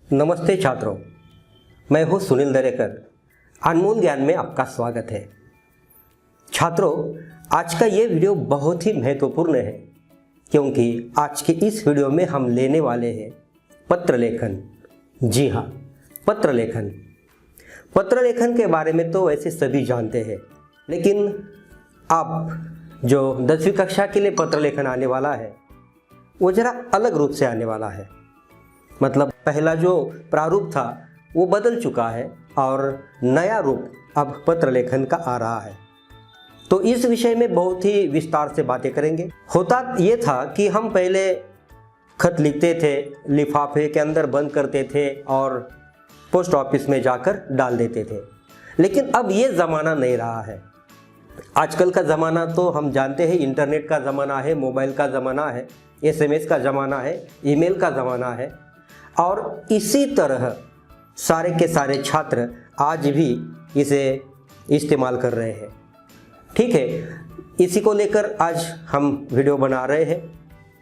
नमस्ते छात्रों, मैं हूं सुनील दरेकर। अनमोल ज्ञान में आपका स्वागत है। छात्रों, आज का ये वीडियो बहुत ही महत्वपूर्ण है क्योंकि आज के इस वीडियो में हम लेने वाले हैं पत्र लेखन। जी हाँ, पत्र लेखन। पत्र लेखन के बारे में तो वैसे सभी जानते हैं, लेकिन अब जो 10वीं कक्षा के लिए पत्र लेखन आने वाला है वो जरा अलग रूप से आने वाला है। मतलब पहला जो प्रारूप था वो बदल चुका है और नया रूप अब पत्र लेखन का आ रहा है। तो इस विषय में बहुत ही विस्तार से बातें करेंगे। होता ये था कि हम पहले खत लिखते थे, लिफाफे के अंदर बंद करते थे और पोस्ट ऑफिस में जाकर डाल देते थे, लेकिन अब ये ज़माना नहीं रहा है। आजकल का ज़माना तो हम जानते हैं, इंटरनेट का ज़माना है, मोबाइल का ज़माना है, SMS का ज़माना है, ईमेल का ज़माना है और इसी तरह सारे के सारे छात्र आज भी इसे इस्तेमाल कर रहे हैं। ठीक है, इसी को लेकर आज हम वीडियो बना रहे हैं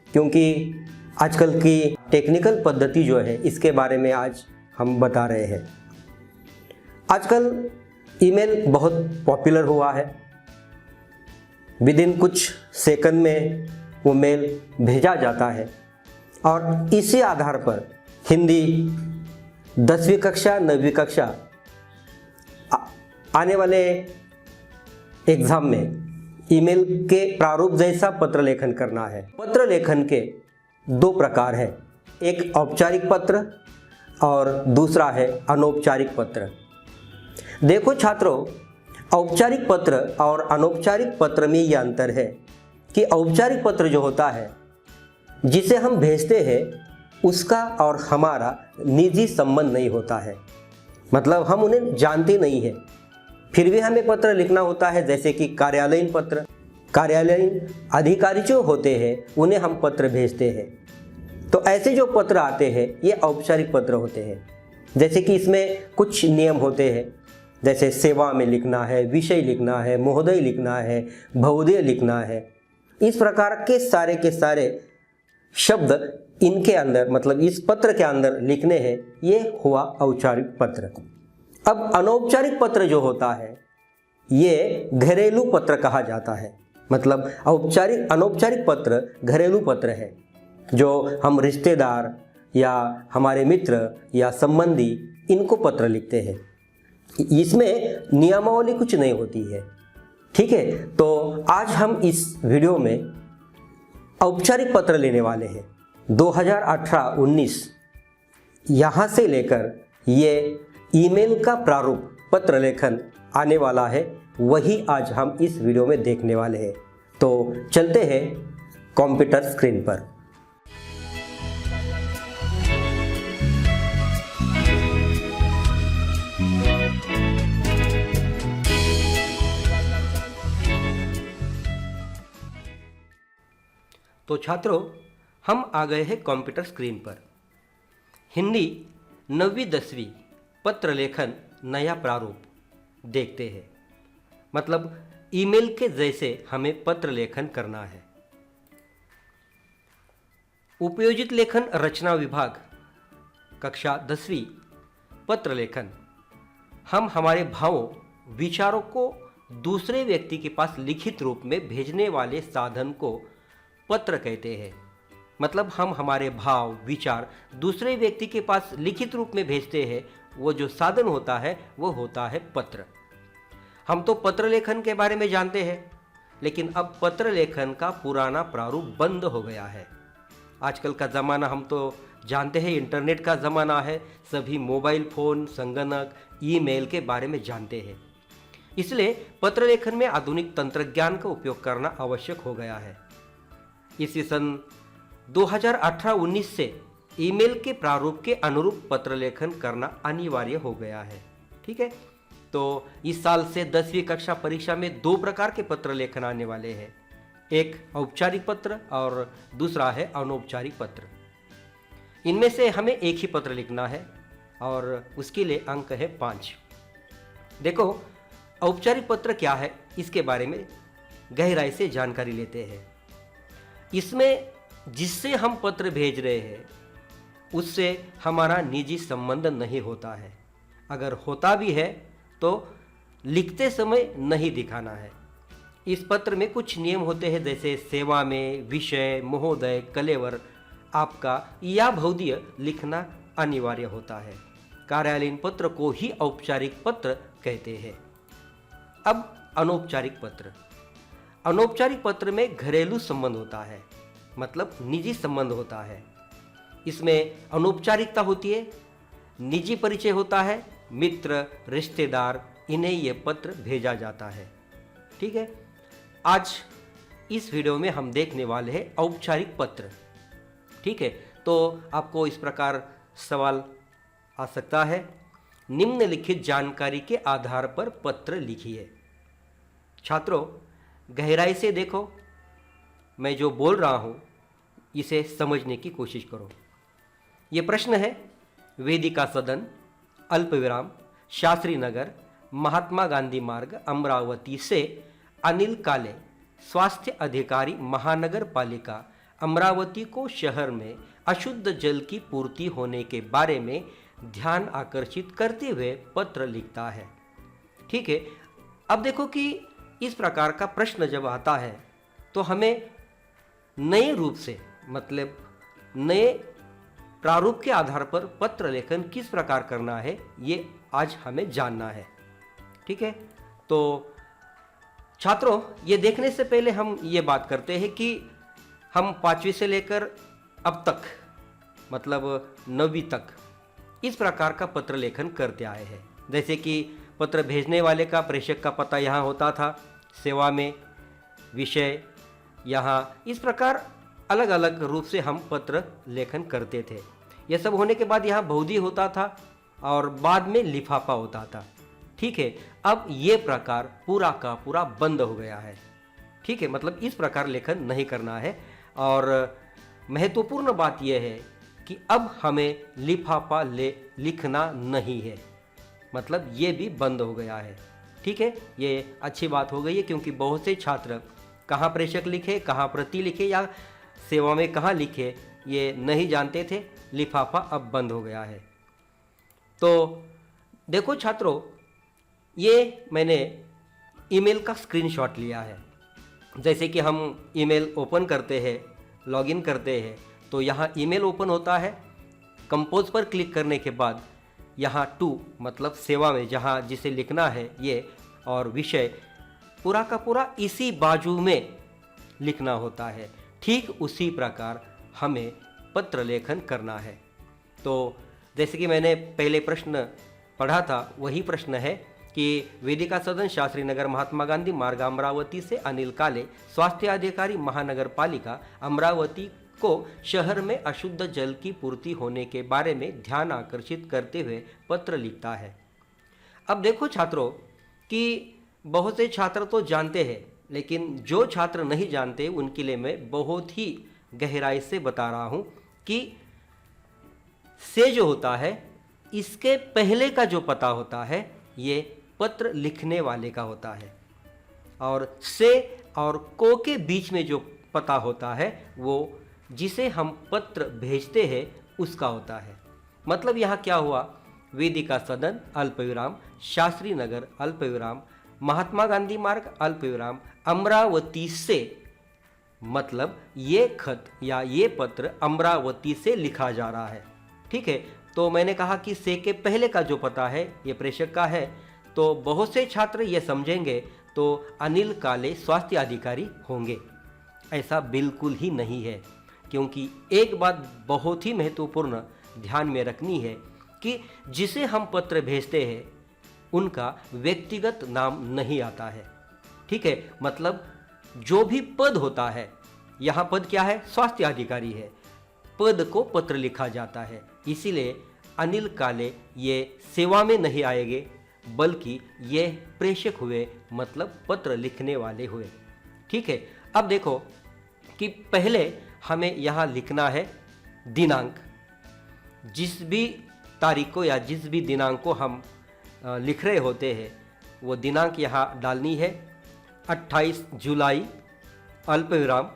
क्योंकि आजकल की टेक्निकल पद्धति जो है इसके बारे में आज हम बता रहे हैं। आजकल ईमेल बहुत पॉपुलर हुआ है। विदिन कुछ सेकंड में वो मेल भेजा जाता है और इसी आधार पर हिंदी 10वीं कक्षा 9वीं कक्षा आने वाले एग्ज़ाम में ईमेल के प्रारूप जैसा पत्र लेखन करना है। पत्र लेखन के दो प्रकार हैं, एक औपचारिक पत्र और दूसरा है अनौपचारिक पत्र। देखो छात्रों, औपचारिक पत्र और अनौपचारिक पत्र में ये अंतर है कि औपचारिक पत्र जो होता है जिसे हम भेजते हैं उसका और हमारा निजी संबंध नहीं होता है। मतलब हम उन्हें जानते नहीं हैं, फिर भी हमें पत्र लिखना होता है। जैसे कि कार्यालयीन पत्र, कार्यालयीन अधिकारी जो होते हैं उन्हें हम पत्र भेजते हैं। तो ऐसे जो पत्र आते हैं ये औपचारिक पत्र होते हैं। जैसे कि इसमें कुछ नियम होते हैं, जैसे सेवा में लिखना है, विषय लिखना है, महोदय लिखना है, भवोदय लिखना है। इस प्रकार के सारे शब्द इनके अंदर, मतलब इस पत्र के अंदर लिखने हैं। ये हुआ औपचारिक पत्र। अब अनौपचारिक पत्र जो होता है ये घरेलू पत्र कहा जाता है। मतलब अनौपचारिक पत्र घरेलू पत्र है जो हम रिश्तेदार या हमारे मित्र या संबंधी इनको पत्र लिखते हैं। इसमें नियमावली कुछ नहीं होती है। ठीक है, तो आज हम इस वीडियो में औपचारिक पत्र लेने वाले हैं। 2018-19 यहाँ से लेकर ये ईमेल का प्रारूप पत्र लेखन आने वाला है, वही आज हम इस वीडियो में देखने वाले हैं। तो चलते हैं कंप्यूटर स्क्रीन पर। तो छात्रों, हम आ गए हैं कंप्यूटर स्क्रीन पर। हिंदी 9वीं 10वीं पत्र लेखन नया प्रारूप देखते हैं। मतलब ईमेल के जैसे हमें पत्र लेखन करना है। उपयोजित लेखन रचना विभाग कक्षा 10वीं पत्र लेखन। हम हमारे भावों विचारों को दूसरे व्यक्ति के पास लिखित रूप में भेजने वाले साधन को पत्र कहते हैं। मतलब हम हमारे भाव विचार दूसरे व्यक्ति के पास लिखित रूप में भेजते हैं, वो जो साधन होता है वो होता है पत्र। हम तो पत्र लेखन के बारे में जानते हैं, लेकिन अब पत्र लेखन का पुराना प्रारूप बंद हो गया है। आजकल का ज़माना हम तो जानते हैं, इंटरनेट का ज़माना है। सभी मोबाइल फ़ोन, संगणक, ईमेल के बारे में जानते हैं। इसलिए पत्र लेखन में आधुनिक तंत्रज्ञान का उपयोग करना आवश्यक हो गया है। इसी सन 2018-19 से ईमेल के प्रारूप के अनुरूप पत्र लेखन करना अनिवार्य हो गया है। ठीक है, तो इस साल से 10वीं कक्षा परीक्षा में दो प्रकार के पत्र लेखन आने वाले हैं, एक औपचारिक पत्र और दूसरा है अनौपचारिक पत्र। इनमें से हमें एक ही पत्र लिखना है और उसके लिए अंक है 5। देखो, औपचारिक पत्र क्या है इसके बारे में गहराई से जानकारी लेते हैं। इसमें जिससे हम पत्र भेज रहे हैं उससे हमारा निजी संबंध नहीं होता है। अगर होता भी है तो लिखते समय नहीं दिखाना है। इस पत्र में कुछ नियम होते हैं, जैसे सेवा में, विषय, महोदय, कलेवर आपका या भौदीय लिखना अनिवार्य होता है। कार्यालयीन पत्र को ही औपचारिक पत्र कहते हैं। अब अनौपचारिक पत्र। अनौपचारिक पत्र में घरेलू संबंध होता है, मतलब निजी संबंध होता है। इसमें अनौपचारिकता होती है, निजी परिचय होता है, मित्र, रिश्तेदार, इन्हें यह पत्र भेजा जाता है। ठीक है, आज इस वीडियो में हम देखने वाले हैं औपचारिक पत्र। ठीक है, तो आपको इस प्रकार सवाल आ सकता है, निम्नलिखित जानकारी के आधार पर पत्र लिखिए। छात्रों, गहराई से देखो, मैं जो बोल रहा हूँ इसे समझने की कोशिश करो। ये प्रश्न है, वेदिका सदन, अल्पविराम, शास्त्री नगर, महात्मा गांधी मार्ग, अमरावती से अनिल काले, स्वास्थ्य अधिकारी, महानगर पालिका अमरावती को शहर में अशुद्ध जल की पूर्ति होने के बारे में ध्यान आकर्षित करते हुए पत्र लिखता है। ठीक है, अब देखो कि इस प्रकार का प्रश्न जब आता है तो हमें नए रूप से, मतलब नए प्रारूप के आधार पर पत्र लेखन किस प्रकार करना है, ये आज हमें जानना है। ठीक है, तो छात्रों, ये देखने से पहले हम ये बात करते हैं कि हम 5वीं से लेकर अब तक, मतलब 9वीं तक इस प्रकार का पत्र लेखन करते आए हैं। जैसे कि पत्र भेजने वाले का, प्रेषक का पता यहाँ होता था, सेवा में, विषय यहाँ, इस प्रकार अलग अलग रूप से हम पत्र लेखन करते थे। यह सब होने के बाद यहाँ बहुधी होता था और बाद में लिफाफा होता था। ठीक है, अब ये प्रकार पूरा का पूरा बंद हो गया है। ठीक है, मतलब इस प्रकार लेखन नहीं करना है। और महत्वपूर्ण बात यह है कि अब हमें लिफाफा लिखना नहीं है, मतलब ये भी बंद हो गया है। ठीक है, ये अच्छी बात हो गई है, क्योंकि बहुत से छात्र कहाँ प्रेषक लिखे, कहाँ प्रति लिखे या सेवा में कहाँ लिखे, ये नहीं जानते थे। लिफाफा अब बंद हो गया है। तो देखो छात्रों, ये मैंने ईमेल का स्क्रीनशॉट लिया है। जैसे कि हम ईमेल ओपन करते हैं, लॉगिन करते हैं, तो यहाँ ईमेल ओपन होता है। कंपोज पर क्लिक करने के बाद यहाँ टू, मतलब सेवा में जहाँ जिसे लिखना है ये, और विषय पूरा का पूरा इसी बाजू में लिखना होता है। ठीक उसी प्रकार हमें पत्र लेखन करना है। तो जैसे कि मैंने पहले प्रश्न पढ़ा था, वही प्रश्न है कि वेदिका सदन, शास्त्री नगर, महात्मा गांधी मार्ग, अमरावती से अनिल काले, स्वास्थ्य अधिकारी, महानगर पालिका अमरावती को शहर में अशुद्ध जल की पूर्ति होने के बारे में ध्यान आकर्षित करते हुए पत्र लिखता है। अब देखो छात्रों कि बहुत से छात्र तो जानते हैं, लेकिन जो छात्र नहीं जानते उनके लिए मैं बहुत ही गहराई से बता रहा हूँ कि से जो होता है, इसके पहले का जो पता होता है ये पत्र लिखने वाले का होता है, और से और को के बीच में जो पता होता है वो जिसे हम पत्र भेजते हैं उसका होता है। मतलब यहाँ क्या हुआ, वेदिका सदन, अल्पविराम, शास्त्री नगर, अल्पविराम, महात्मा गांधी मार्ग, अल्पविराम, अमरावती से, मतलब ये खत या ये पत्र अमरावती से लिखा जा रहा है। ठीक है, तो मैंने कहा कि से के पहले का जो पता है ये प्रेषक का है, तो बहुत से छात्र ये समझेंगे तो अनिल काले स्वास्थ्य अधिकारी होंगे। ऐसा बिल्कुल ही नहीं है, क्योंकि एक बात बहुत ही महत्वपूर्ण ध्यान में रखनी है कि जिसे हम पत्र भेजते हैं उनका व्यक्तिगत नाम नहीं आता है। ठीक है, मतलब जो भी पद होता है, यहाँ पद क्या है, स्वास्थ्य अधिकारी है, पद को पत्र लिखा जाता है। इसीलिए अनिल काले ये सेवा में नहीं आएंगे, बल्कि ये प्रेषक हुए, मतलब पत्र लिखने वाले हुए। ठीक है, अब देखो कि पहले हमें यहाँ लिखना है दिनांक। जिस भी तारीख को या जिस भी दिनांक को हम लिख रहे होते हैं वो दिनांक यहाँ डालनी है, 28 जुलाई अल्पविराम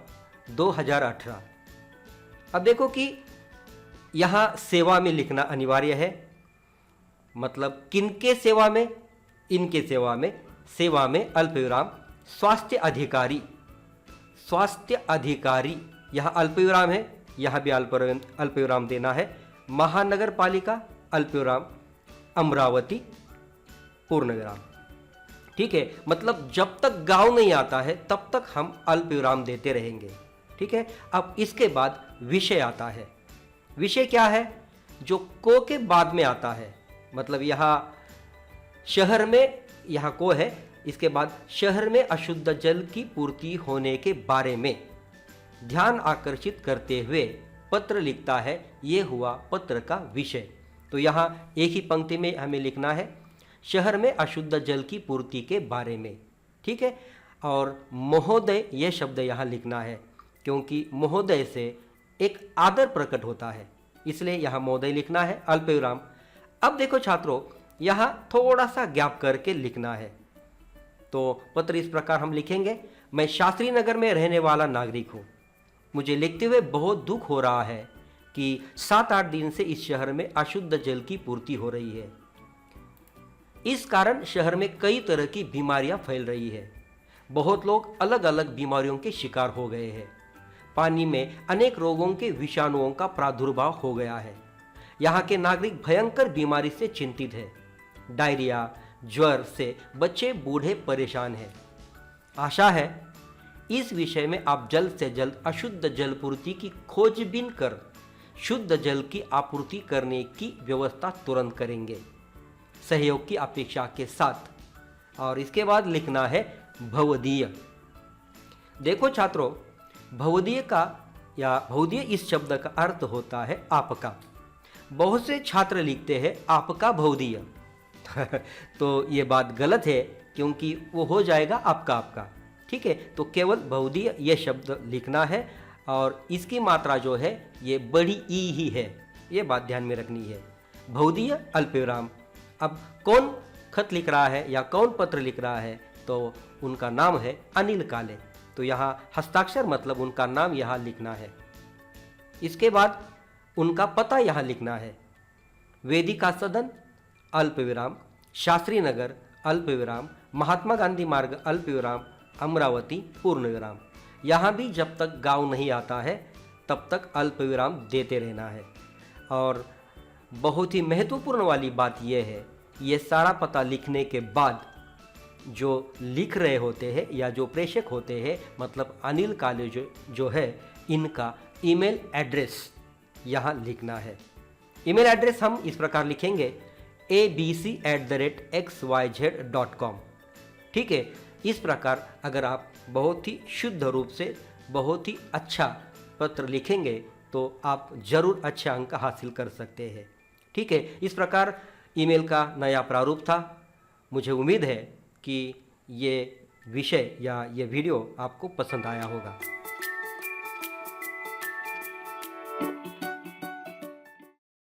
2018। अब देखो कि यहाँ सेवा में लिखना अनिवार्य है, मतलब किनके सेवा में, इनके सेवा में अल्पविराम स्वास्थ्य अधिकारी, यहाँ अल्पविराम है, यहाँ भी अल्पविराम देना है। महानगर पालिका अल्पविराम अमरावती पूर्णविराम। ठीक है, मतलब जब तक गांव नहीं आता है तब तक हम अल्पविराम देते रहेंगे। ठीक है, अब इसके बाद विषय आता है। विषय क्या है? जो को के बाद में आता है, मतलब यहाँ शहर में, यहाँ को है, इसके बाद शहर में अशुद्ध जल की पूर्ति होने के बारे में ध्यान आकर्षित करते हुए पत्र लिखता है। ये हुआ पत्र का विषय। तो यहाँ एक ही पंक्ति में हमें लिखना है शहर में अशुद्ध जल की पूर्ति के बारे में। ठीक है, और महोदय यह शब्द यहाँ लिखना है, क्योंकि महोदय से एक आदर प्रकट होता है, इसलिए यहाँ महोदय लिखना है अल्पविराम। अब देखो छात्रों, यहाँ थोड़ा सा गैप करके लिखना है। तो पत्र इस प्रकार हम लिखेंगे, मैं शास्त्री नगर में रहने वाला नागरिक हूँ। मुझे लिखते हुए बहुत दुख हो रहा है कि 7-8 दिन से इस शहर में अशुद्ध जल की पूर्ति हो रही है। इस कारण शहर में कई तरह की बीमारियां फैल रही है। बहुत लोग अलग अलग बीमारियों के शिकार हो गए हैं। पानी में अनेक रोगों के विषाणुओं का प्रादुर्भाव हो गया है। यहाँ के नागरिक भयंकर बीमारी से चिंतित है। डायरिया, ज्वर से बच्चे बूढ़े परेशान हैं। आशा है इस विषय में आप जल्द से जल्द अशुद्ध जल पूर्ति की खोजबीन कर शुद्ध जल की आपूर्ति करने की व्यवस्था तुरंत करेंगे, सहयोग की अपेक्षा के साथ। और इसके बाद लिखना है भवदीय। देखो छात्रों, भवदीय का या भवदीय इस शब्द का अर्थ होता है आपका। बहुत से छात्र लिखते हैं आपका भवदीय तो ये बात गलत है, क्योंकि वो हो जाएगा आपका। ठीक है, तो केवल भवदीय ये शब्द लिखना है, और इसकी मात्रा जो है ये बड़ी ई ही है, ये बात ध्यान में रखनी है। भवदीय अल्पविराम। अब कौन खत लिख रहा है या कौन पत्र लिख रहा है, तो उनका नाम है अनिल काले। तो यहाँ हस्ताक्षर मतलब उनका नाम यहाँ लिखना है। इसके बाद उनका पता यहाँ लिखना है, वेदिका सदन अल्पविराम, शास्त्री नगर अल्पविराम, महात्मा गांधी मार्ग अल्पविराम अमरावती पूर्णविराम। यहाँ भी जब तक गांव नहीं आता है तब तक अल्पविराम देते रहना है। और बहुत ही महत्वपूर्ण वाली बात यह है, ये सारा पता लिखने के बाद जो लिख रहे होते हैं या जो प्रेषक होते हैं, मतलब अनिल काले जो है, इनका ईमेल एड्रेस यहाँ लिखना है। ईमेल एड्रेस हम इस प्रकार लिखेंगे abc@xyz.com। ठीक है, इस प्रकार अगर आप बहुत ही शुद्ध रूप से बहुत ही अच्छा पत्र लिखेंगे तो आप जरूर अच्छा अंक हासिल कर सकते हैं। ठीक है, इस प्रकार ईमेल का नया प्रारूप था। मुझे उम्मीद है कि ये विषय या ये वीडियो आपको पसंद आया होगा।